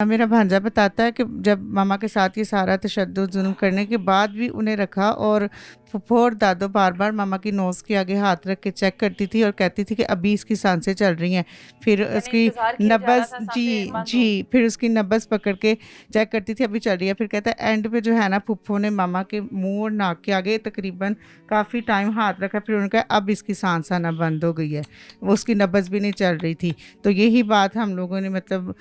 मेरा भांजा बताता है कि जब मामा के साथ ये सारा तशद्दुद जुल्म करने के बाद भी उन्हें रखा, और फुफो और दादो बार बार मामा की नोज़ के आगे हाथ रख के चेक करती थी और कहती थी कि अभी इसकी सांसें चल रही हैं। फिर यानी उसकी इंतजार किया जा रहा नब्ज़, था सांसें जी बंद हो। जी, फिर उसकी नब्ज़ पकड़ के चेक करती थी अभी चल रही है। फिर कहता है एंड पे जो है ना, फुफ्फो ने मामा के मुंह और नाक के आगे तकरीबन काफ़ी टाइम हाथ रखा, फिर उन्होंने कहा अब इसकी सांस आना बंद हो गई है, वो उसकी नब्ज़ भी नहीं चल रही थी। तो यही बात हम लोगों ने मतलब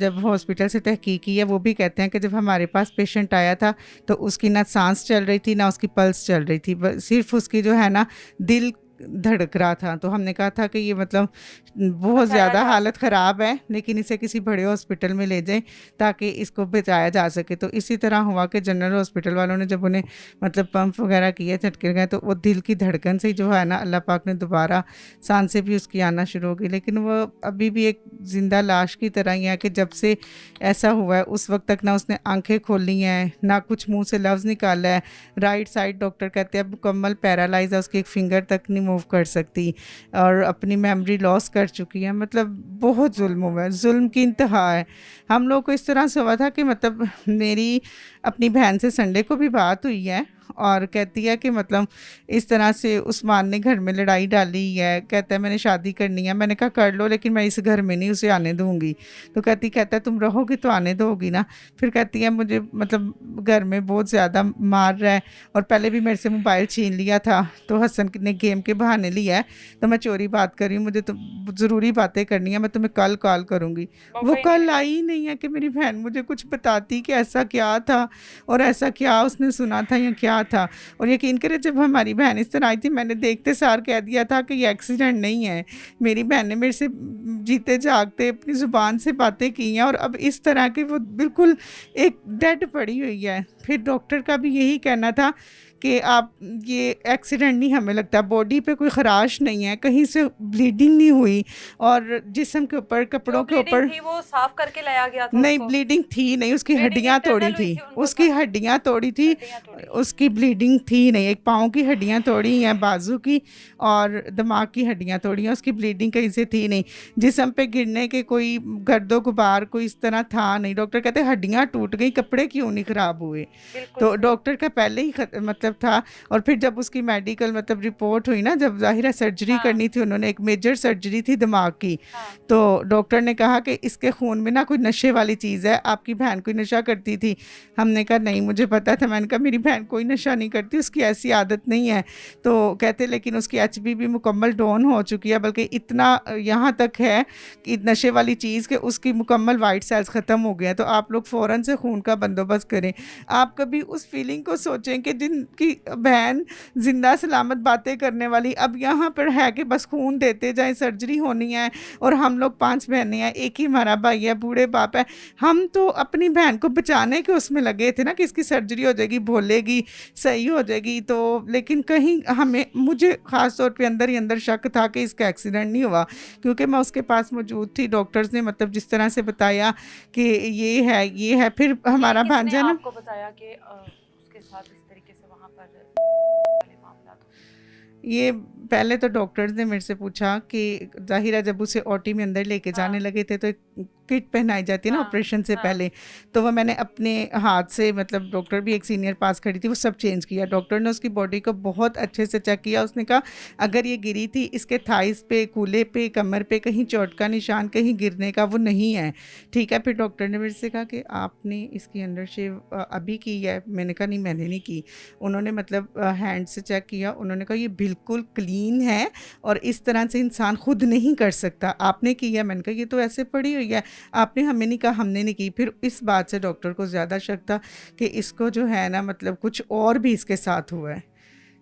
जब हॉस्पिटल से तहकीक की है, वो भी कहते हैं कि जब हमारे पास पेशेंट आया था तो उसकी ना सांस चल रही थी ना उसकी पल्स चल रही थी, सिर्फ उसकी जो है ना दिल धड़क रहा था। तो हमने कहा था कि ये मतलब बहुत बचाया ज़्यादा जा हालत सकता है। ख़राब है, लेकिन इसे किसी बड़े हॉस्पिटल में ले जाएं ताकि इसको बचाया जा सके। तो इसी तरह हुआ कि जनरल हॉस्पिटल वालों ने जब उन्हें मतलब पंप वगैरह किए, झटके गए, तो वो दिल की धड़कन से जो है ना, अल्लाह पाक ने दोबारा सांसें भी उसकी आना शुरू हो गई। लेकिन वो अभी भी एक ज़िंदा लाश की तरह ही है कि जब से ऐसा हुआ है उस वक्त तक ना उसने आंखें खोली हैं, ना कुछ मुंह से लफ्ज़ निकाला है। राइट साइड डॉक्टर कहते हैं मुकम्मल पैरालाइज है, उसकी एक फिंगर तक नहीं मूव कर सकती, और अपनी मेमोरी लॉस कर चुकी है। मतलब बहुत जुल्म हुआ है, जुल्म की इंतहा है। हम लोग को इस तरह से हुआ था कि मतलब मेरी अपनी बहन से संडे को भी बात हुई है, और कहती है कि मतलब इस तरह से उस्मान ने घर में लड़ाई डाली है, कहता है मैंने शादी करनी है। मैंने कहा कर लो, लेकिन मैं इस घर में नहीं उसे आने दूंगी। तो कहता है तुम रहोगी तो आने दोगी ना। फिर कहती है मुझे मतलब घर में बहुत ज़्यादा मार रहा है, और पहले भी मेरे से मोबाइल छीन लिया था, तो हसन ने गेम के बहाने लिया है, तो मैं चोरी बात कर रही हूँ, मुझे तो ज़रूरी बातें करनी है, मैं तुम्हें कल कॉल करूँगी। मौका वो ही नहीं कल मिला। आई ही नहीं है कि मेरी बहन मुझे कुछ बताती कि ऐसा क्या था और ऐसा क्या उसने सुना था या क्या था। और यकीन करें जब हमारी बहन इस तरह आई थी, मैंने देखते सार कह दिया था कि ये एक्सीडेंट नहीं है। मेरी बहन ने मेरे से जीते जागते अपनी ज़ुबान से बातें की हैं, और अब इस तरह की वो बिल्कुल एक डेड पड़ी हुई है। फिर डॉक्टर का भी यही कहना था कि आप ये एक्सीडेंट नहीं, हमें लगता बॉडी पे कोई खराश नहीं है, कहीं से ब्लीडिंग नहीं हुई, और जिस्म के ऊपर जो कपड़ों के ब्लीडिंग ऊपर थी वो साफ करके लाया गया था नहीं, उसको। ब्लीडिंग थी नहीं, उसकी ब्लीडिंग हड्डियां तोड़ी इंटरनल हुई थी, थी उनको उसकी हड्डियां तोड़ी थी। हड्डियां तोड़ी। उसकी ब्लीडिंग थी नहीं, एक पाँव की हड्डियां तोड़ी हैं, बाजू की, और दिमाग की हड्डियां तोड़ी हैं, उसकी ब्लीडिंग कहीं से थी नहीं। जिस्म पे गिरने के कोई गर्दो गुबार कोई इस तरह था नहीं। डॉक्टर कहते हड्डियां टूट गई, कपड़े क्यों नहीं ख़राब हुए। बिल्कुल तो सही। डॉक्टर का पहले ही मतलब था। और फिर जब उसकी मेडिकल मतलब रिपोर्ट हुई ना, जब ज़ाहिर है सर्जरी हाँ करनी थी, उन्होंने एक मेजर सर्जरी थी दिमाग की, हाँ। तो डॉक्टर ने कहा कि इसके खून में ना कोई नशे वाली चीज़ है, आपकी बहन कोई नशा करती थी। हमने कहा नहीं मुझे पता था। मैंने कहा मेरी बहन कोई नशा नहीं करती, उसकी ऐसी आदत नहीं है। तो कहते लेकिन उसकी HB भी मुकम्मल डाउन हो चुकी है, बल्कि इतना यहाँ तक है कि नशे वाली चीज़ कि उसकी मुकम्मल वाइट सेल्स ख़त्म हो गए हैं, तो आप लोग फ़ौरन से खून का बंदोबस्त करें। आप कभी उस फीलिंग को सोचें कि जिनकी बहन जिंदा सलामत बातें करने वाली अब यहाँ पर है कि बस खून देते जाए, सर्जरी होनी है, और हम लोग 5 बहनें हैं, एक ही हमारा भाई है, बूढ़े बाप है। हम तो अपनी बहन को बचाने के उसमें लगे थे ना कि इसकी सर्जरी हो जाएगी, बोलेगी, सही हो जाएगी। तो लेकिन कहीं हमें, मुझे ख़ास तौर पे अंदर ही अंदर शक था कि इसका एक्सीडेंट नहीं हुआ, क्योंकि मैं उसके पास मौजूद थी। डॉक्टर्स ने मतलब जिस तरह से बताया कि ये है। फिर ये हमारा किसने भांजा ना, आपको बताया कि उसके साथ इस तरीके से वहां पर वाले मामला ये पहले तो डॉक्टर्स ने मेरे से पूछा कि जाहिर है जब उसे ओटी में अंदर लेके जाने हाँ लगे थे तो एक किट पहनाई जाती है ना हाँ ऑपरेशन से हाँ। पहले, तो वो मैंने अपने हाथ से, मतलब डॉक्टर भी एक सीनियर पास खड़ी थी, वो सब चेंज किया। डॉक्टर ने उसकी बॉडी को बहुत अच्छे से चेक किया। उसने कहा अगर ये गिरी थी, इसके थाइस पे, कूल्हे पे, कमर पे कहीं चोट का निशान, कहीं गिरने का वो नहीं है। ठीक है। फिर डॉक्टर ने मेरे से कहा कि आपने इसकी अंडर शेव अभी की है? मैंने कहा नहीं मैंने नहीं की। उन्होंने मतलब हैंड से चेक किया, उन्होंने कहा ये बिल्कुल क्लीन है और इस तरह से इंसान खुद नहीं कर सकता, आपने की है? मैंने कहा ये तो ऐसे पड़ी हुई है, आपने हमें नहीं कहा, हमने नहीं की। फिर इस बात से डॉक्टर को ज़्यादा शक था कि इसको जो है ना मतलब कुछ और भी इसके साथ हुआ है,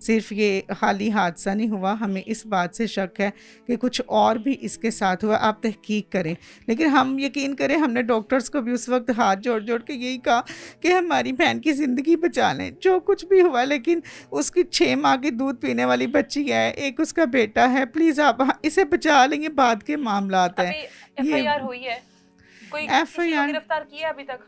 सिर्फ ये खाली हादसा नहीं हुआ। हमें इस बात से शक है कि कुछ और भी इसके साथ हुआ, आप तहकीक करें। लेकिन हम यकीन करें, हमने डॉक्टर्स को भी उस वक्त हाथ जोड़ जोड़ के यही कहा कि हमारी बहन की ज़िंदगी बचा लें, जो कुछ भी हुआ। लेकिन उसकी 6 माह की दूध पीने वाली बच्ची है, एक उसका बेटा है, प्लीज़ आप इसे बचा लेंगे, बाद के मामलात हैं अभी ये। FIR हुई है? कोई एफ आई किसी को आर गिरफ्तार किया अभी तक?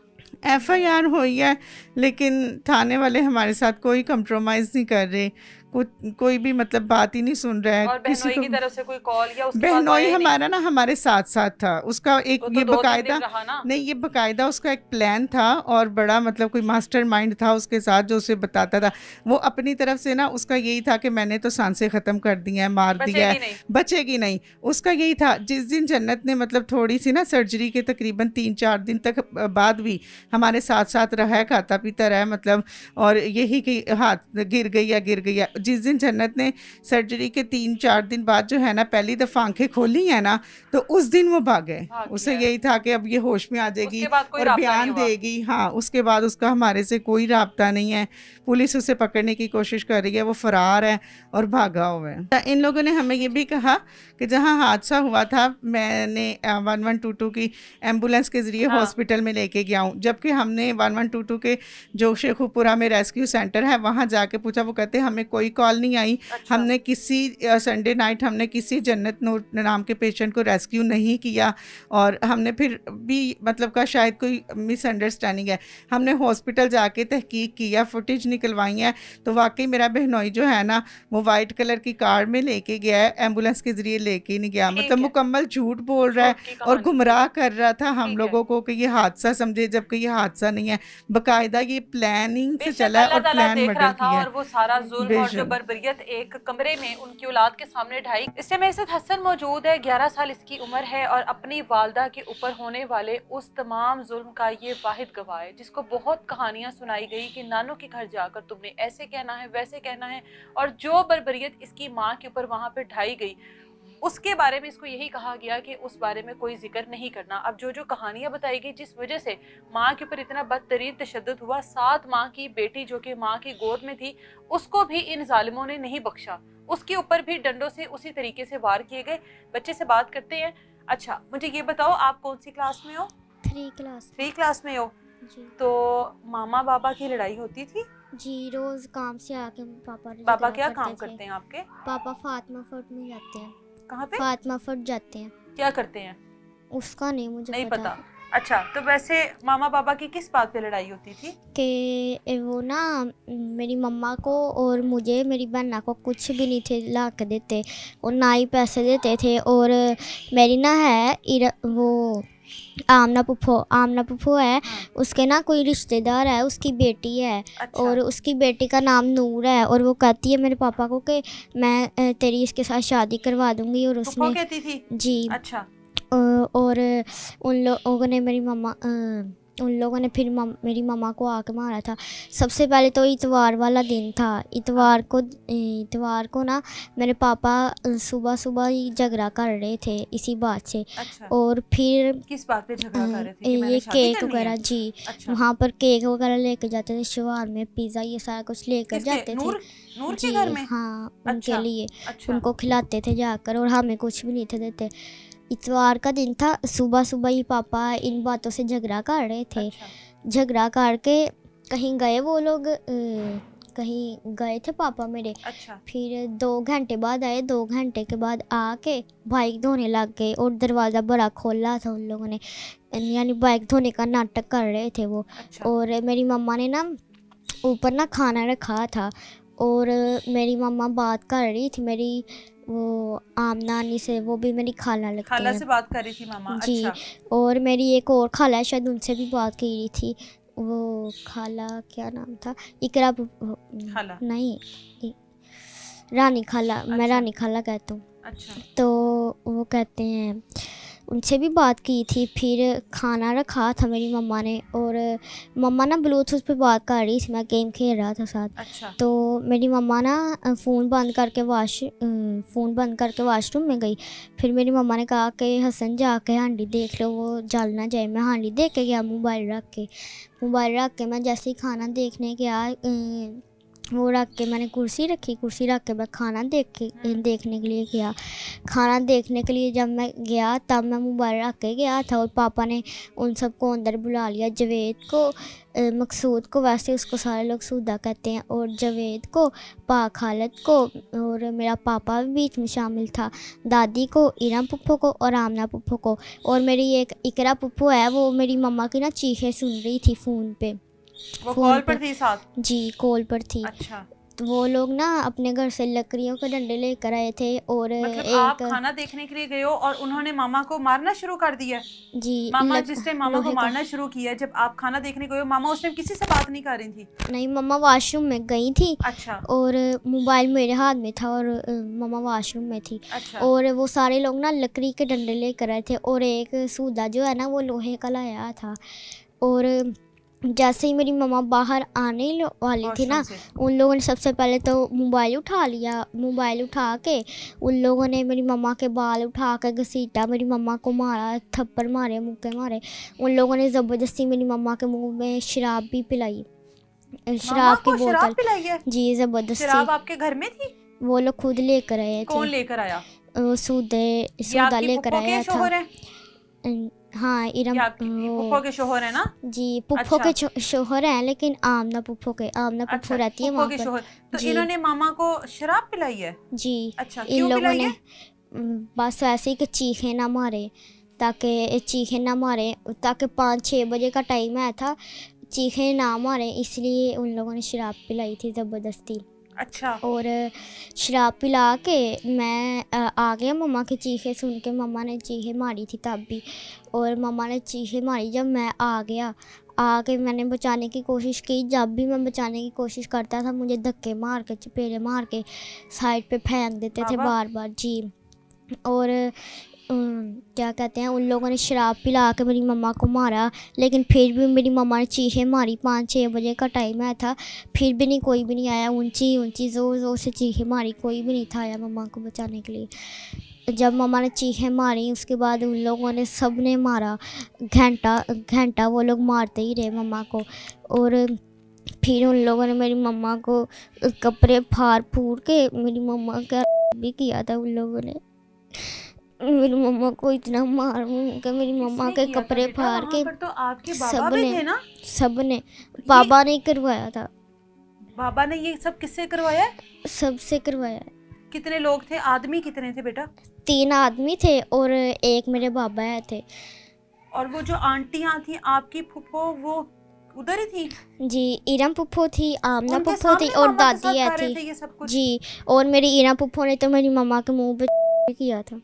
FIR हुई है, लेकिन थाने वाले हमारे साथ कोई कंप्रोमाइज़ नहीं कर रहे। कोई भी मतलब बात ही नहीं सुन रहा है और किसी बहनोई को। की तरफ से कोई कॉल या उसके बाद तो बहनोई आया ही नहीं? हमारा ना हमारे साथ साथ था, उसका एक तो ये 2-3 बकायदा दिन रहा ना? नहीं, ये बकायदा उसका एक प्लान था और बड़ा मतलब कोई मास्टरमाइंड था उसके साथ जो उसे बताता था। वो अपनी तरफ से ना उसका यही था कि मैंने तो सांसें ख़त्म कर दी हैं, मार दिया है, बचेगी नहीं। बचेगी नहीं। उसका यही था। जिस दिन जन्नत ने मतलब थोड़ी सी ना सर्जरी के तकरीबन 3-4 दिन तक बाद भी हमारे साथ साथ रहा है, खाता पीता रहा है मतलब, और यही कि हाथ गिर गई या गिर गई है। जिस दिन जन्नत ने सर्जरी के 3-4 दिन बाद जो है ना पहली दफ़ा आंखें खोली है ना, तो उस दिन वो भाग गए। भाग उसे गया है। यही था कि अब ये होश में आ जाएगी उसके बाद कोई और राब्ता नहीं बयान हुआ? देगी। हाँ, उसके बाद उसका हमारे से कोई राब्ता नहीं है। पुलिस उसे पकड़ने की कोशिश कर रही है, वो फरार है और भागा हुआ है। इन लोगों ने हमें ये भी कहा कि जहाँ हादसा हुआ था मैंने 1122 की एम्बुलेंस के ज़रिए हाँ। हॉस्पिटल में लेके गया हूँ, जबकि हमने 1122 के जो शेखुपुरा में रेस्क्यू सेंटर है वहाँ जाके पूछा, वो कहते हमें कोई कॉल नहीं आई। अच्छा। हमने किसी संडे नाइट हमने किसी जन्नत नूर नाम के पेशेंट को रेस्क्यू नहीं किया, और हमने फिर भी मतलब का शायद कोई मिसअंडरस्टैंडिंग है। हमने हॉस्पिटल जाके तहकीक किया, फुटेज निकलवाई है, तो वाकई मेरा बहनोई जो है ना वो वाइट कलर की कार में लेके गया है, एम्बुलेंस के ज़रिए लेके नहीं गया। ठीक मतलब है। मुकम्मल झूठ बोल रहा है झूठ की और कहानी। गुमराह कर रहा था हम ठीक है। लोगों को कि ये हादसा समझे, जबकि ये हादसा नहीं है। बाकायदा ये प्लानिंग से बेशक चला है अल्लाह और ताला प्लान देख रहा मर्डर था किया और है। वो सारा जुल्म और जो बेशक। बर्बरियत एक कमरे में उनकी औलाद के सामने ढाई। इससे मैसद हसन मौजूद है, 11 साल इसकी उम्र है और अपनी वालदा के ऊपर होने वाले उस तमाम जुल्म का ये वाहिद गवाह है, जिसको बहुत कहानियां सुनाई गई कि नानों के घर जाकर तुमने ऐसे कहना है वैसे कहना है, और जो बर्बरियत इसकी माँ के ऊपर वहाँ पे ढाई गई उसके बारे में इसको यही कहा गया कि उस बारे में कोई जिक्र नहीं करना। अब जो जो कहानियां बताई गई जिस वजह से माँ के ऊपर इतना बदतरीन तशद्दुद हुआ, 7 माह की बेटी जो कि माँ की गोद में थी उसको भी इन जालिमों ने नहीं बख्शा, उसके ऊपर भी डंडों से उसी तरीके से वार किए गए। बच्चे से बात करते हैं। अच्छा मुझे ये बताओ आप कौन सी क्लास में हो? 3 क्लास में हो। जी। तो मामा बाबा की लड़ाई होती थी? जी, रोज काम से आके पापा बाबा झगड़ा क्या करते काम थे। करते हैं आपके? पापा फातिमा फुट में जाते हैं। कहाँ पे? फातिमा फुट जाते हैं। क्या करते हैं? उसका नहीं मुझे नहीं पता। अच्छा तो वैसे मामा बाबा की किस बात पे लड़ाई होती थी? कि वो ना मेरी मम्मा को और मुझे मेरी बहना को कुछ भी नहीं थे ला के देते और ना ही पैसे देते थे। और मेरी ना है वो आमना पुप्पो है। हाँ। उसके ना कोई रिश्तेदार है, उसकी बेटी है। अच्छा। और उसकी बेटी का नाम नूर है और वो कहती है मेरे पापा को कि मैं तेरी इसके साथ शादी करवा दूंगी। और पुप्पो उसने कहती थी? जी। अच्छा। और उन लोगों ने उन लोगों ने फिर मेरी मम्मा को आके मारा था। सबसे पहले तो इतवार वाला दिन था। इतवार को ना मेरे पापा सुबह सुबह ही झगड़ा कर रहे थे इसी बात से। अच्छा। और फिर किस बात पे झगड़ा कर रहे थे कि मैंने ये शादी केक करनी वगैरह है? जी। अच्छा। वहाँ पर केक वगैरह लेके जाते थे, शवार में पिज़्ज़ा ये सारा कुछ लेकर किसके? जाते थे नूर के जी। घर में? हाँ अच्छा। उनके लिए अच्छा। उनको खिलाते थे जाकर और हमें कुछ भी नहीं थे देते। इतवार का दिन था, सुबह सुबह ही पापा इन बातों से झगड़ा कर रहे थे। अच्छा। झगड़ा करके कहीं गए वो लोग, कहीं गए थे पापा मेरे। अच्छा। फिर 2 घंटे बाद आए। 2 घंटे के बाद आके बाइक धोने लग गए और दरवाज़ा बड़ा खोला था उन लोगों ने, यानी बाइक धोने का नाटक कर रहे थे वो। अच्छा। और मेरी मम्मा ने ना ऊपर ना खाना रखा था और मेरी मम्मा बात कर रही थी मेरी वो नानी से, वो भी मेरी खाला लगती खाला हैं से बात कर रही थी मामा? जी। अच्छा। और मेरी एक और खाला है, शायद उनसे भी बात की रही थी। वो खाला क्या नाम था, इकरा खाला? नहीं, रानी खाला। मैं अच्छा। रानी खाला कहता हूँ। अच्छा। तो वो कहते हैं उनसे भी बात की थी। फिर खाना रखा था मेरी मम्मा ने और मम्मा ना ब्लूटूथ पे बात कर रही थी, मैं गेम खेल रहा था साथ। अच्छा। तो मेरी मम्मा ना फ़ोन बंद करके वॉशरूम में गई। फिर मेरी मम्मा ने कहा कि हसन जाके हांडी देख लो वो जल ना जाए। मैं हांडी देख के गया, मोबाइल रख के मैं जैसे ही खाना देखने गया, वो रख के मैंने कुर्सी रख के मैं खाना देखने के लिए गया। खाना देखने के लिए जब मैं गया तब मैं मोबाइल रख के गया था और पापा ने उन सबको अंदर बुला लिया। जवेद को, मकसूद को, वैसे उसको सारे लोग सूदा कहते हैं, और जवेद को, पाक खालद को, और मेरा पापा भी बीच में शामिल था, दादी को, इरम पुप्पो को और आमना पुप्पो को। और मेरी एक इकरा पुप्पो है, वो मेरी मम्मा की ना चीखें सुन रही थी फ़ोन पे। वो कॉल पर थी साथ? जी कॉल पर थी। अच्छा। तो वो लोग ना अपने घर से लकड़ियों के डंडे लेकर आए थे और मतलब आप एक खाना देखने के लिए गए हो और उन्होंने मामा को मारना शुरू कर दिया? जी मामा जिस टाइम मामा को लोहे का। मारना शुरू किया, जब आप खाना देखने गए हो, मामा उस टाइम किसी से बात नहीं कर रही थी? नहीं, मम्मा वॉशरूम में गई थी अच्छा और मोबाइल मेरे हाथ में था और मम्मा वॉशरूम में थी। अच्छा और वो सारे लोग ना लकड़ी के डंडे लेकर आए थे और एक सूदा जो है ना वो लोहे का लाया था। और जैसे ही मेरी मम्मा बाहर आने वाली थी ना, वॉशरूम से। उन लोगों ने सबसे पहले तो मोबाइल उठा लिया। मोबाइल उठा के उन लोगों ने मेरी मम्मा के बाल उठा के घसीटा, मेरी मम्मा को मारा, थप्पड़ मारे, मुक्के मारे। उन लोगों ने ज़बरदस्ती मेरी मम्मा के मुंह में शराब भी पिलाई, मामा शराब की को शराब बोतल। पिलाई है? जी ज़बरदस्ती। शराब आपके घर में थी? वो लोग खुद लेकर आए कौन थे। लेकर आया? सूदा ये आपकी लेकर पुप्पो के आया था। शोहर है? हाँ, ये इरम आपकी पुप्पो के शोहर है ना? जी पुप्पो अच्छा के शोहर हैं, लेकिन आमना पुप्पो पुप्पो अच्छा, रहती है पुप्पो वहाँ के पर। शोहर। तो जी इन्होंने मामा को शराब पिलाई है? जी अच्छा, इन क्यों लोगों पिलाई ने है? बस ऐसे ही कि चीखे ना मारे, ताकि 5-6 बजे का टाइम आया था, चीखे ना मारे, इसलिए उन लोगों ने शराब पिलाई थी ज़बरदस्ती। अच्छा और शराब पिला के मैं आ गया। मम्मा की चीखें सुन के मम्मा ने चीखें मारी थी तब भी, और मम्मा ने चीखें मारी जब मैं आ गया। आके मैंने बचाने की कोशिश की, जब भी मैं बचाने की कोशिश करता था मुझे धक्के मार के, चपेड़े मार के साइड पे फेंक देते थे बाबा। बार बार। जी। और क्या कहते हैं, उन लोगों ने शराब पिला के मेरी मम्मा को मारा, लेकिन फिर भी मेरी मम्मा ने चीखें मारी। 5-6 बजे का टाइम आया था, फिर भी नहीं, कोई भी नहीं आया। ऊंची ऊंची ज़ोर ज़ोर से चीखें मारी, कोई भी नहीं था आया मम्मा को बचाने के लिए। जब मम्मा ने चीखें मारी उसके बाद उन लोगों ने सब ने मारा। घंटा घंटा वो लोग मारते ही रहे मम्मा को। और फिर उन लोगों ने मेरी मम्मा को कपड़े फाड़ फूड़ के मेरी मम्मा का भी किया था। उन लोगों ने मेरी मम्मा को इतना मार के मेरी मम्मा किसने के किया था कपड़े बेटा? फाड़ वहाँ के पर तो आपके बाबा सब भी ने थे ना? सब ने बाबा ने करवाया था, बाबा ने ये सब किससे करवाया है? सबसे करवाया। कितने लोग थे? आदमी कितने थे बेटा? 3 आदमी थे और एक मेरे बाबा आए थे। और वो जो आंटियां थी आपकी फुप्पो, वो उधर ही थी? जी, इरम पुप्पो थी, आमना उनके पुप्पो थी सामने और मामा के दादी साथ है कर रहे थी। थे ये सब कुछ? जी, और मेरी इरम पुप्पो ने तो मेरी मम्मा के मुंह पे किया था।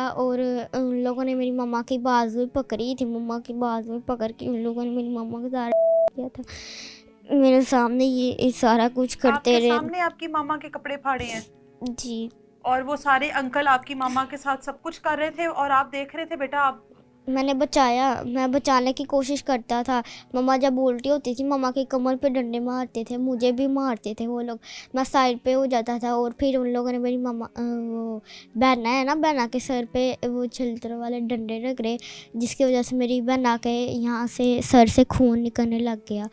और उन लोगों ने मेरी मम्मा की बाजू पकड़ी थी, मम्मा की बाजू पकड़ के उन लोगों ने मेरी मम्मा को सारा किया था। मेरे सामने ये सारा कुछ करते आपके रहे। सामने आपकी मामा के कपड़े फाड़े हैं? जी, और वो सारे अंकल आपकी मामा के साथ सब कुछ कर रहे थे और आप देख रहे थे बेटा? आप मैं बचाने की कोशिश करता था। मम्मा जब उल्टी होती थी मम्मा की कमर पे डंडे मारते थे, मुझे भी मारते थे वो लोग। मैं साइड पे हो जाता था और फिर उन लोगों ने मेरी मम्मा वो बहना है ना, बहना के सर पे वो छिलतर वाले डंडे रख रहे, जिसकी वजह से मेरी बहना के यहाँ से सर से खून निकलने लग गया।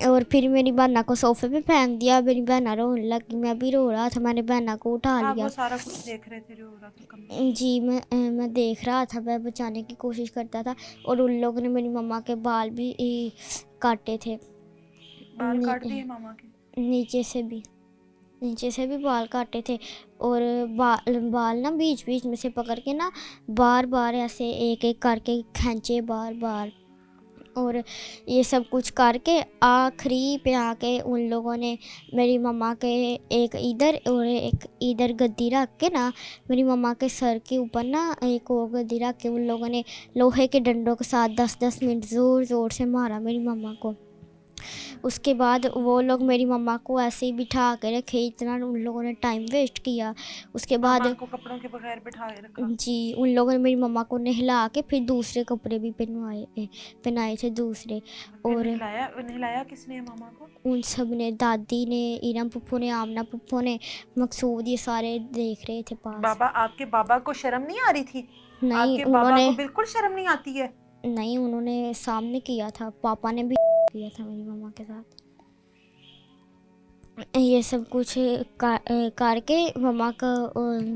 और फिर मेरी बहना को सोफे पे फेंक दिया। मेरी बहना रोने लगी, मैं भी रो रहा था, मैंने बहना को उठा आप लिया। वो सारा कुछ देख रहे थे? रो रहा था कमरे में? जी, मैं देख रहा था, मैं बचाने की कोशिश करता था। और उन लोगों ने मेरी मम्मा के बाल भी काटे थे। बाल नी- काट दिए मामा के? नीचे से भी बाल काटे थे। और बाल ना बीच बीच में से पकड़ के ना बार बार ऐसे एक एक करके खींचे बार बार। और ये सब कुछ करके आखिरी पे आके उन लोगों ने मेरी मम्मा के एक इधर और एक इधर गद्दी रख के ना मेरी मम्मा के सर के ऊपर ना एक और गद्दी रख के उन लोगों ने लोहे के डंडों के साथ 10-10 मिनट ज़ोर ज़ोर से मारा मेरी मम्मा को। उसके बाद वो लोग मेरी मम्मा को ऐसे ही बिठा के रखे, इतना उन लोगों ने टाइम वेस्ट किया। उसके बाद मामा को कपड़ों के बगैर बिठाए रखा? जी, उन लोगों ने मेरी मम्मा को नहला के फिर दूसरे कपड़े भी पहनाए थे दूसरे। फिर और नहलाया किसने मामा को? उन सब ने, दादी ने, इरम पुप्पो ने, आमना पुप्पो ने, मकसूद, ये सारे देख रहे थे पास। बाबा, आपके बाबा को शर्म नहीं आ रही थी? नहीं आपके बाबा उन्होंने को बिल्कुल शर्म नहीं आती है? नहीं उन्होंने सामने किया था, पापा ने भी किया था मेरी मम्मा के साथ। ये सब कुछ करके मम्मा को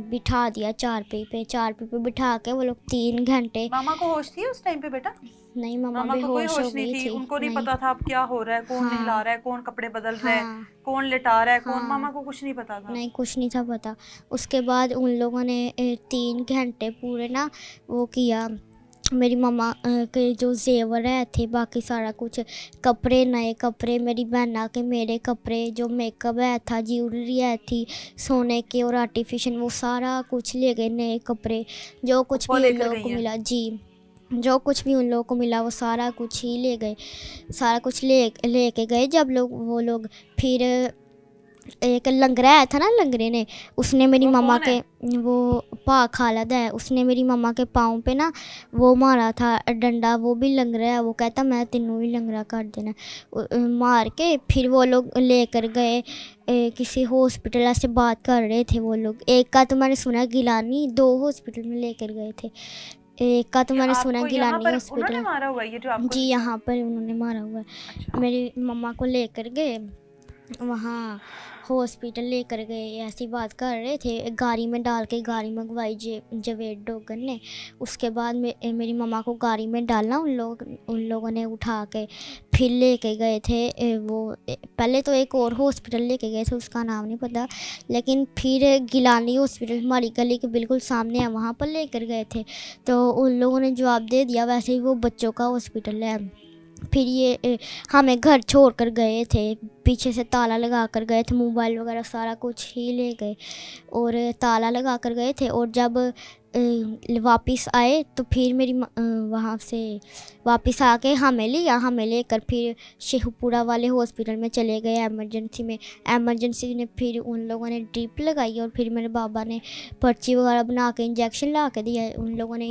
बिठा दिया चारपाई पे बिठा के वो लोग 3 घंटे। मामा को होश थी उस टाइम पे बेटा? नहीं, मम्मा मामा को कोई बेहोश हो होश नहीं गई थी? थी। उनको नहीं पता था अब क्या हो रहा है, कौन हाँ, नहला रहा है, कौन कपड़े बदल रहा है, हाँ, कौन लिटा रहा है, कौन? हाँ। मामा को कुछ नहीं पता था? नहीं, कुछ नहीं था पता। उसके बाद उन लोगों ने 3 घंटे पूरे ना वो किया, मेरी मम्मा के जो ज़ेवर है थे, बाकी सारा कुछ, कपड़े, नए कपड़े, मेरी बहना के मेरे कपड़े, जो मेकअप है था, ज्वेलरी है थी सोने के और आर्टिफिशियल, वो सारा कुछ ले गए, नए कपड़े, जो कुछ वो भी उन लेकर लोगों गई को हैं। मिला जी, जो कुछ भी उन लोगों को मिला वो सारा कुछ ही ले गए, सारा कुछ लेके गए। जब वो लोग फिर एक लंगड़ा आया था ना, लंगड़े ने, उसने मेरी वो मम्मा कौन के, है? वो पा खालद है, उसने मेरी मम्मा के पाँव पे ना वो मारा था डंडा, वो भी लंगड़ा है, वो कहता मैं तेनों भी लंगड़ा कर देना। मार के फिर वो लोग लेकर गए किसी हॉस्पिटल, ऐसे बात कर रहे थे वो लोग। एक का तो मैंने सुना गिलानी, 2 हॉस्पिटल में लेकर गए थे। एक का तो क्या मैंने सुना आपको यहाँ गिलानी पर उन्होंने हॉस्पिटल। मारा हुआ है, ये जो आपको जी, निशान? यहाँ पर उन्होंने मारा हुआ है। अच्छा। मेरी मम्मा को लेकर गए वहाँ हॉस्पिटल, लेकर गए, ऐसी बात कर रहे थे, गाड़ी में डाल के गाड़ी मंगवाई जवेद डोगन ने। उसके बाद मेरी मम्मा को गाड़ी में डालना, उन लोगों ने उठा के फिर लेके गए थे पहले तो एक और हॉस्पिटल लेके गए थे, उसका नाम नहीं पता, लेकिन फिर गिलानी हॉस्पिटल हमारी गली के बिल्कुल सामने है, वहाँ पर लेकर गए थे। तो उन लोगों ने जवाब दे दिया वैसे ही वो बच्चों का हॉस्पिटल है। फिर ये हमें घर छोड़ कर गए थे, पीछे से ताला लगा कर गए थे, मोबाइल वगैरह सारा कुछ ही ले गए और ताला लगा कर गए थे। और जब वापस आए तो फिर वहाँ से वापस आके हमें लेकर फिर शेखपुरा वाले हॉस्पिटल में चले गए एमरजेंसी में। एमरजेंसी ने फिर उन लोगों ने ड्रिप लगाई और फिर मेरे बाबा ने पर्ची वगैरह बना के इंजेक्शन ला के दिया। उन लोगों ने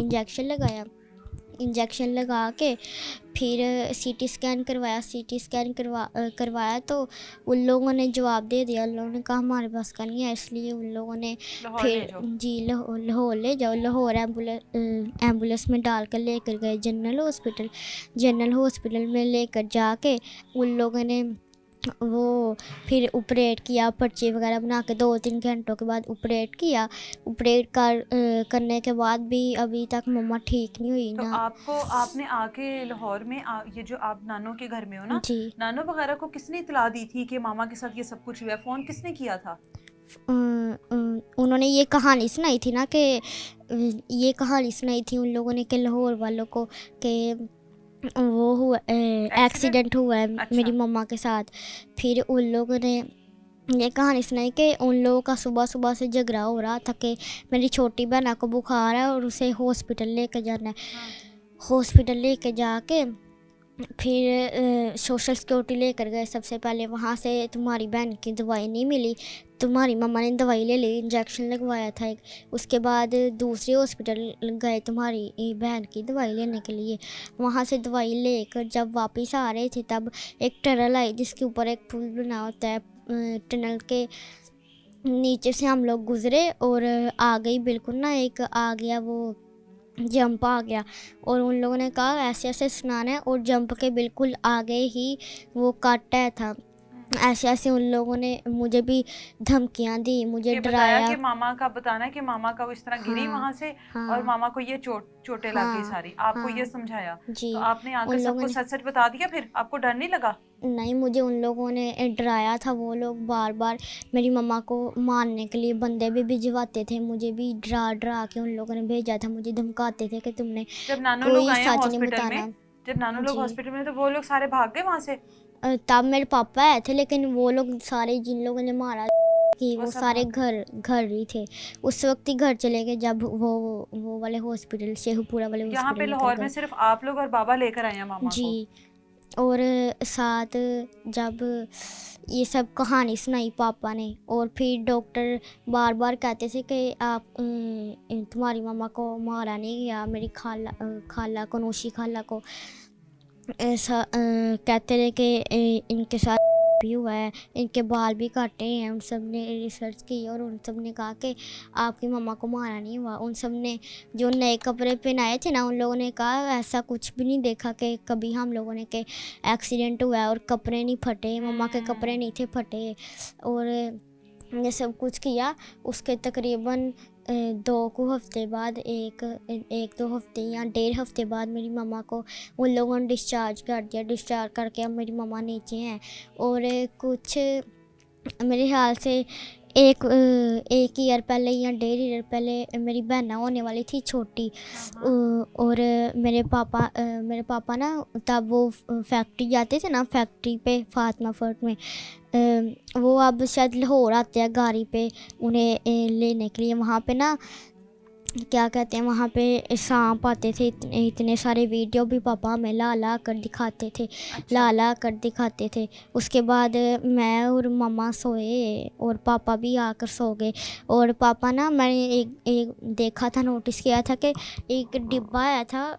इंजेक्शन लगा के फिर सीटी स्कैन करवाया तो उन लोगों ने जवाब दे दिया। उन लोगों ने कहा हमारे पास का नहीं है, इसलिए उन लोगों ने लाहौर ले फिर जाओ। जी लाहौर ले जाओ। लाहौर एम्बुलेंस में डाल कर लेकर गए जनरल हॉस्पिटल में लेकर जाके उन लोगों ने वो फिर ऑपरेट किया, पर्ची वगैरह बना के 2-3 घंटों के बाद ऑपरेट करने के बाद भी अभी तक मम्मा ठीक नहीं हुई तो ना। आपने आके लाहौर में ये जो आप नानो के घर में हो ना, जी, नानो वगैरह को किसने इतला दी थी कि मामा के साथ ये सब कुछ हुआ है? फोन किसने किया था? उन्होंने ये कहानी सुनाई थी ना कि ये कहानी सुनाई थी उन लोगों ने कि लाहौर वालों को कि वो हुआ एक्सीडेंट हुआ है अच्छा। मेरी मम्मा के साथ। फिर उन लोगों ने ये कहानी सुनाई कि उन लोगों का सुबह सुबह से झगड़ा हो रहा था कि मेरी छोटी बहना को बुखार है और उसे हॉस्पिटल लेके जाना है। हाँ। हॉस्पिटल लेके जाके फिर सोशल सिक्योरिटी लेकर गए सबसे पहले। वहाँ से तुम्हारी बहन की दवाई नहीं मिली, तुम्हारी मम्मा ने दवाई ले ली, इंजेक्शन लगवाया था एक। उसके बाद दूसरे हॉस्पिटल गए तुम्हारी बहन की दवाई लेने के लिए। वहाँ से दवाई लेकर जब वापस आ रहे थे तब एक टनल आई जिसके ऊपर एक पुल बना होता है। टनल के नीचे से हम लोग गुजरे और आ गई बिल्कुल ना, एक आ गया वो जंप आ गया और उन लोगों ने कहा ऐसे ऐसे स्नान है और जंप के बिल्कुल आगे ही वो काटा था। ऐसे ऐसे उन लोगों ने मुझे भी धमकियां दी, मुझे ये बताया डराया। कि मामा का बताना है कि मामा का वो इस तरह गिरी हाँ, वहां से और हाँ, मामा को ये चोटें लग गई हाँ, सारी, आपको ये हाँ, समझाया? जी। तो आपने आकर उन लोगों सबको ने सच सच बता दिया, फिर आपको डर नहीं लगा? नहीं, मुझे उन लोगों ने डराया था। वो लोग बार बार मेरी मम्मा को मारने के लिए बंदे भी भिजवाते थे, मुझे भी डरा के उन लोगों ने भेजा था, मुझे धमकाते थे कि तुमने जब नानो लोग कोई आए सच नहीं हॉस्पिटल बताना। में, जब नानो लोग जी, हॉस्पिटल में, तो वो लोग सारे भाग गए वहां से? तब मेरे पापा आए थे, लेकिन वो लोग सारे जिन लोगों ने मारा कि वो वो सब सारे भाग गए? घर ही थे। उस वक्त ही घर चले गए जब वो वाले हॉस्पिटल, शेखपुरा वाले यहाँ पे हॉस्पिटल लेकर लाहौर में गए। सिर्फ आप लोग और बाबा लेकर आए हैं मामा को? जी, और साथ जब ये सब कहानी सुनाई पापा ने और फिर डॉक्टर बार बार कहते थे कि आप तुम्हारी मामा को मारा नहीं गया, मेरी खाला को, नौशी खाला को ऐसा कहते रहे कि इनके साथ भी हुआ है, इनके बाल भी काटे हैं। उन सब ने रिसर्च की और उन सब ने कहा कि आपकी मम्मा को मारा नहीं हुआ। उन सब ने जो नए कपड़े पहनाए थे ना, उन लोगों ने कहा ऐसा कुछ भी नहीं देखा कि कभी हम लोगों ने के एक्सीडेंट हुआ है और कपड़े नहीं फटे, मम्मा के कपड़े नहीं थे फटे। और ये सब कुछ किया। उसके तकरीबन 2 हफ्ते बाद, एक 2 हफ्ते या 1.5 हफ्ते बाद मेरी मम्मा को उन लोगों ने डिस्चार्ज कर दिया। डिस्चार्ज करके अब मेरी मम्मा नीचे हैं और कुछ मेरे ख्याल से एक ईयर पहले या 1.5 ईयर पहले मेरी बहना होने वाली थी छोटी। और मेरे पापा ना तब वो फैक्ट्री जाते थे ना, फैक्ट्री पे फातिमा फोर्ट में। वो अब शायद लाहौर आते हैं गाड़ी पे उन्हें लेने के लिए। वहाँ पे ना क्या कहते हैं, वहाँ पे सांप आते थे इतने सारे। वीडियो भी पापा हमें ला कर दिखाते थे, ला कर दिखाते थे। उसके बाद मैं और मम्मा सोए और पापा भी आकर सो गए। और पापा ना, मैंने एक देखा था, नोटिस किया था कि एक डिब्बा आया था,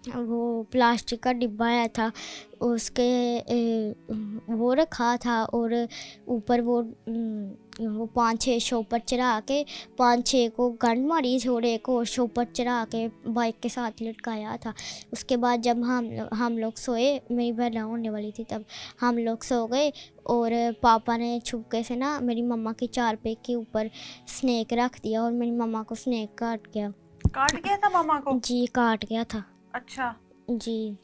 वो प्लास्टिक का डिब्बा आया था, वो रखा था। और ऊपर वो 5-6 शॉपर चढ़ा के 5-6 को गंड मारी, छोड़े एक और शॉपर चढ़ा के बाइक के साथ लटकाया था। उसके बाद जब हम लोग सोए, मेरी बहन होने वाली थी तब, हम लोग सो गए। और पापा ने छुपके से ना मेरी मम्मा की चारपाई के ऊपर स्नेक रख दिया और मेरी मम्मा को स्नेक काट गया था मामा को? जी, काट गया था। अच्छा जी।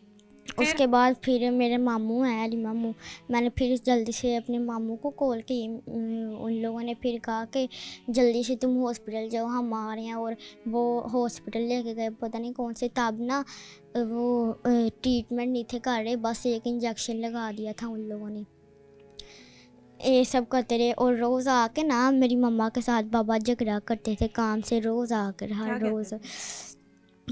उसके बाद फिर मेरे मामू हैं, अली मामू, मैंने फिर जल्दी से अपने मामू को कॉल की। उन लोगों ने फिर कहा कि जल्दी से तुम हॉस्पिटल जाओ, हम आ रहे हैं। और वो हॉस्पिटल लेके गए, पता नहीं कौन से। तब ना वो ट्रीटमेंट नहीं थे कर रहे, बस एक इंजेक्शन लगा दिया था उन लोगों ने। ये सब करते रहे। और रोज़ आके ना मेरी मम्मा के साथ बाबा झगड़ा करते थे काम से, रोज़ आकर हर रोज़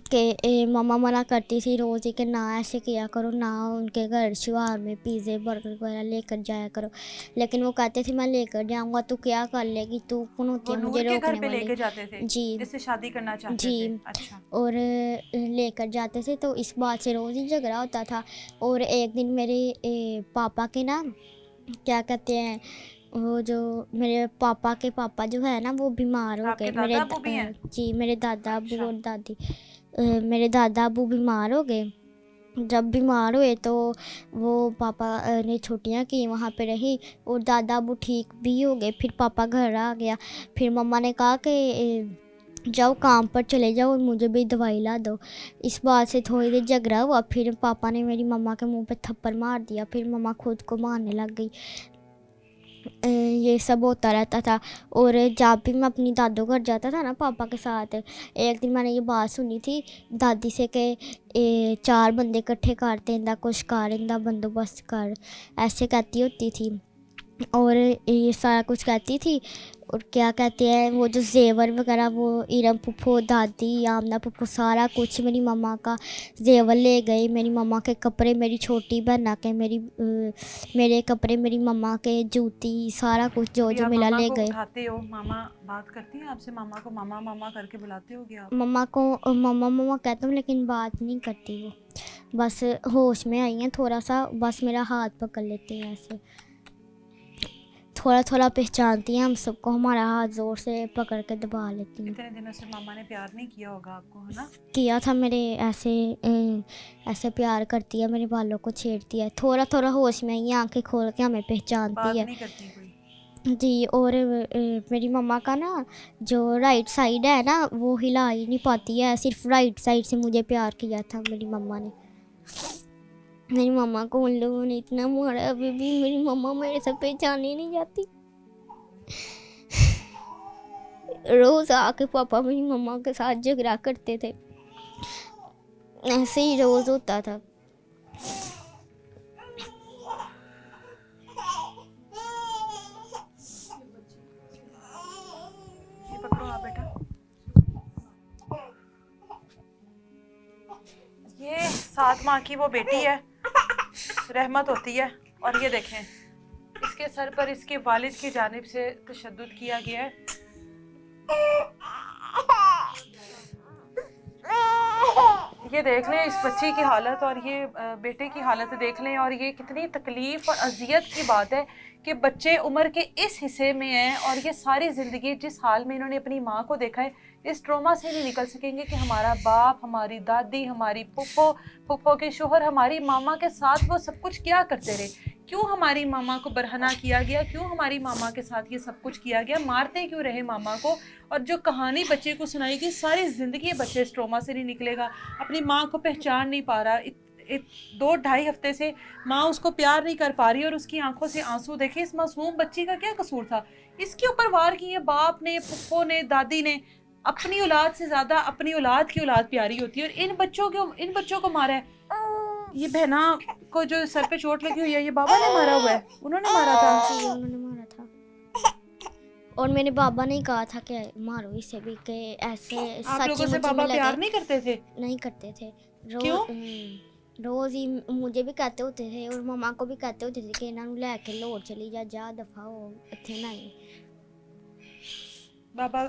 कि मम्मा मना करती थी रोज़ ही कि ना ऐसे किया करो, ना उनके घर शुहार में पिज़्ज़े बर्गर वगैरह लेकर जाया करो। लेकिन वो कहते थे मैं लेकर जाऊंगा, तू क्या कर लेगी, तू कौन होती है मुझे रोकने वाली। लेके जाते थे जी, जिससे शादी करना चाहते जी। थे। अच्छा। और लेकर जाते थे, तो इस बात से रोज़ ही झगड़ा होता था। और एक दिन मेरे पापा के ना, क्या कहते हैं, वो जो मेरे पापा के पापा जो है ना, वो बीमार हो गए। जी, मेरे दादा अबू और दादी, मेरे दादा अबू बीमार हो गए। जब बीमार हुए तो वो पापा ने छुट्टियां की, वहाँ पे रही। और दादा अबू ठीक भी हो गए। फिर पापा घर आ गया। फिर मम्मा ने कहा कि जाओ काम पर चले जाओ और मुझे भी दवाई ला दो। इस बात से थोड़ी देर झगड़ा हुआ। फिर पापा ने मेरी मम्मा के मुंह पे थप्पड़ मार दिया। फिर मम्मा खुद को मारने लग गई। ये सब होता रहता था। और जब भी मैं अपनी दादू घर जाता था ना पापा के साथ, एक दिन मैंने ये बात सुनी थी दादी से कि 4 बंदे इकट्ठे करते, इंदा कुछ कर, इंदा बंदोबस्त कर, ऐसे कहती होती थी। और ये सारा कुछ कहती थी। और क्या कहते हैं, वो जो जेवर वगैरह, वो इरम पुप्पो, दादी, आमना पुप्पो, सारा कुछ मेरी मम्मा का जेवर ले गए। मेरी मम्मा के कपड़े, मेरी छोटी बहना के, मेरे कपड़े, मेरी मम्मा के जूती, सारा कुछ जो जो मिला ले गए। उठाते हो? मामा बात करती हैं आपसे? मामा को मामा मामा करके बुलाते होगे आप? मम्मा को मम्मा मम्मा कहता हूँ, लेकिन बात नहीं करती वो। बस होश में आई हैं थोड़ा सा, बस मेरा हाथ पकड़ लेती हैं ऐसे, थोड़ा थोड़ा पहचानती हैं हम सबको, हमारा हाथ ज़ोर से पकड़ के दबा लेती हैं। इतने दिनों से मामा ने प्यार नहीं किया होगा आपको, है ना? किया था, मेरे ऐसे प्यार करती है, मेरे बालों को छेड़ती है। थोड़ा थोड़ा होश में आई, आंखें खोल के हमें पहचानती है। नहीं करती कोई? जी। और मेरी मम्मा का ना जो राइट साइड है ना, वो हिला ही नहीं पाती है। सिर्फ राइट साइड से मुझे प्यार किया था मेरी मम्मा ने। मेरी मम्मा को उन लोगों ने इतना मारा, अभी भी मेरी मम्मा मेरे से पहचानी नहीं जाती। रोज़ आके पापा मेरी मम्मा के साथ झगड़ा करते थे, ऐसे ही रोज़ होता था। ये पकड़ो आप बेटा। ये 7 माह की वो बेटी है, रहमत होती है। और ये देखें, इसके सर पर इसके वालिद की जानिब से तशद्दुद किया गया है। ये देख लें इस बच्ची की हालत और ये बेटे की हालत देख लें। और ये कितनी तकलीफ और अजियत की बात है कि बच्चे उम्र के इस हिस्से में हैं और ये सारी ज़िंदगी जिस हाल में इन्होंने अपनी माँ को देखा है, इस ट्रॉमा से नहीं निकल सकेंगे कि हमारा बाप, हमारी दादी, हमारी फूफो, फूफो के शोहर, हमारी मामा के साथ वो सब कुछ क्या करते रहे, क्यों हमारी मामा को बरहना किया गया, क्यों हमारी मामा के साथ ये सब कुछ किया गया, मारते क्यों रहे मामा को। और जो कहानी बच्चे को सुनाई गई, सारी ज़िंदगी बच्चे इस ट्रॉमा से नहीं निकलेगा। अपनी माँ को पहचान नहीं पा रहा, 2-2.5 हफ्ते से माँ उसको प्यार नहीं कर पा रही और उसकी आंखों से आंसू देखे। इस मासूम बच्ची का क्या कसूर था? इसके ऊपर वार किए बाप ने, फुफ्फो ने, दादी ने। अपनी औलाद से ज्यादा अपनी औलाद की औलाद प्यारी होती है और इन बच्चों को मारा है। ये बहना को जो सर पे चोट लगी हुई है, ये बाबा ने मारा हुआ है, उन्होंने मारा था। जी उन्होंने मारा था। और मेरे बाबा ने कहा था कि मारो इसे भी, कि ऐसे आप सच्ची लोगों से मुच्ची बाबा में प्यार लगे नहीं करते थे? नहीं करते थे। क्यों? रोज ही मुझे भी कहते होते थे और मम्मा को भी कहते होते थे कि इन्हों लैके लाहौर चली जा दफा हो इत्थे नहीं। बाबा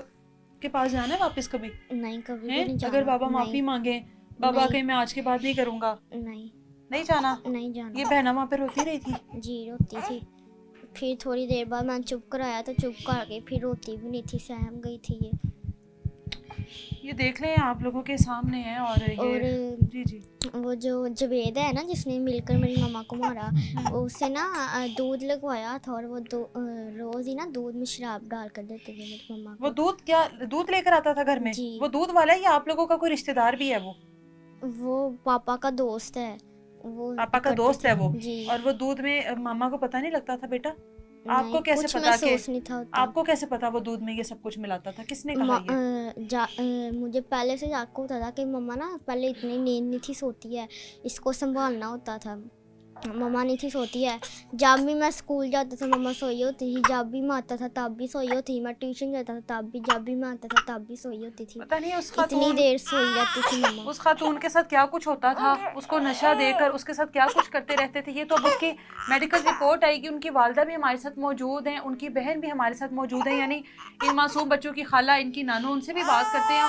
के पास जाना है वापस कभी? नहीं कभी भी हैं? नहीं जाना। अगर बाबा माफी नहीं, मांगे, बाबा नहीं। कहीं मैं आज के बाद नहीं करूंगा, नहीं नहीं जाना? नहीं जाना। ये बहना वहाँ पे रोती रही थी? जी रोती थी। फिर थोड़ी देर बाद मैंने चुप कराया तो चुप कर गई, फिर रोती भी नहीं थी, सहम गई थी ये देख लें आप लोगों के सामने है। और ये और जी जी वो जो जवेद है ना जिसने मिलकर मेरी मम्मा को मारा, वो उससे ना दूध लगवाया था और वो रोज ही ना दूध में शराब डाल कर देते थे मेरी मम्मा वो को। दूध लेकर आता था घर में? जी। वो दूध वाला है या आप लोगों का कोई रिश्तेदार भी है? वो पापा का दोस्त है। वो पापा का करते दोस्त थे। है वो? जी। और वो दूध में मामा को पता नहीं लगता था बेटा? आपको नहीं, कैसे कुछ पता महसूस कि नहीं था होता। आपको कैसे पता वो दूध में ये सब कुछ मिलाता था? किसने कहा ये? मुझे पहले से जाको होता था कि मम्मा ना पहले इतनी नींद नहीं थी सोती है, इसको संभालना होता था। मम्मा नहीं थी सोती है। जब भी मैं स्कूल जाता था मम्मा सोई होती थी, जब भी मैं आता था तब भी सोई होती थी, मैं ट्यूशन जाता था तब भी, जब भी मैं आता था तब भी सोई होती थी। पता नहीं उस इतनी खातून देर सोई रहती थी मम्मा। उस खातून के साथ क्या कुछ होता था, उसको नशा देकर उसके साथ क्या कुछ करते रहते थे। ये तो अब उसकी मेडिकल रिपोर्ट आएगी। उनकी वालदा भी हमारे साथ मौजूद हैं, उनकी बहन भी हमारे साथ मौजूद है, यानी इन मासूम बच्चों की खाला, इनकी नानू, उनसे भी बात करते हैं।